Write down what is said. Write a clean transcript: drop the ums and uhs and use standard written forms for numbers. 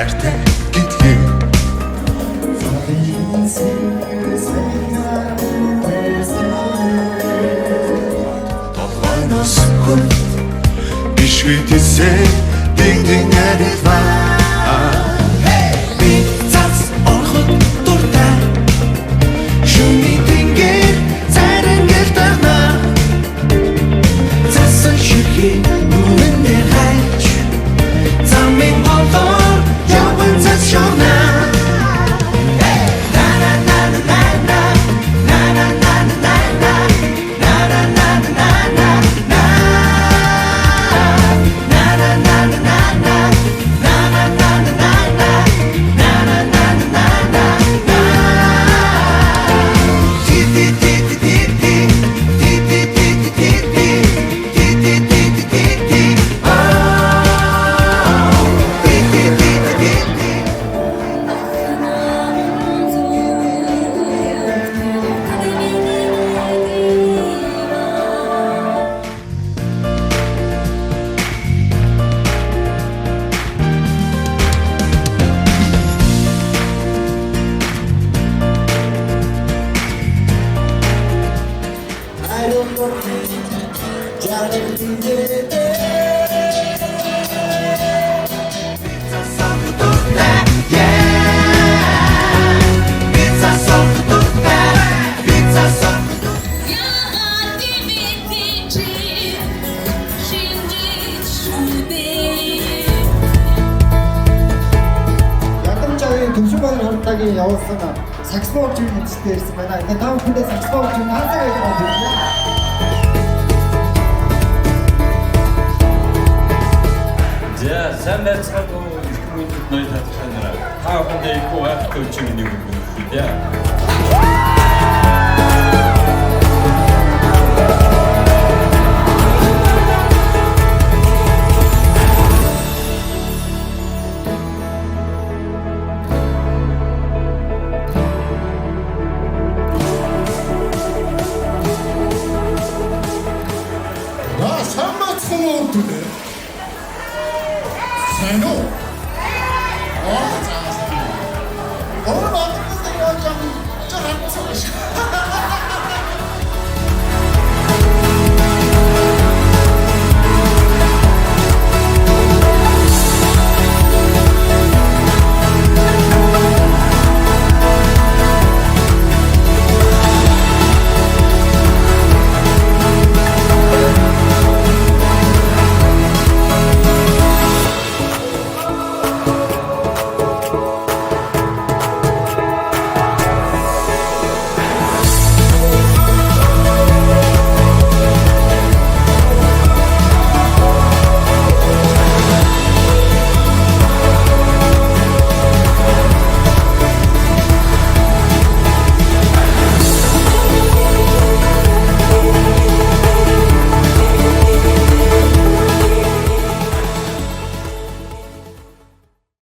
хайртай гэдгийг Толгойноос хүн бишгүй тийсээ дing нарилваа би цац орхот дуртай шүний тэнгэр царангэл дагна цасан ширхий нүрэнэ хайч замын олоор яван цац шорна явуулсан саксофон хөгжмийн үзэлтэй ирсэн байна. Энэ тав хүндээ саксофон хөгжмийн хаасаа гэж бодъё. За, сайн байцгаана уу их хүмүүст ноёд татханараа. Та бүхэнд их гоо хөгжмийн нэг үг үү.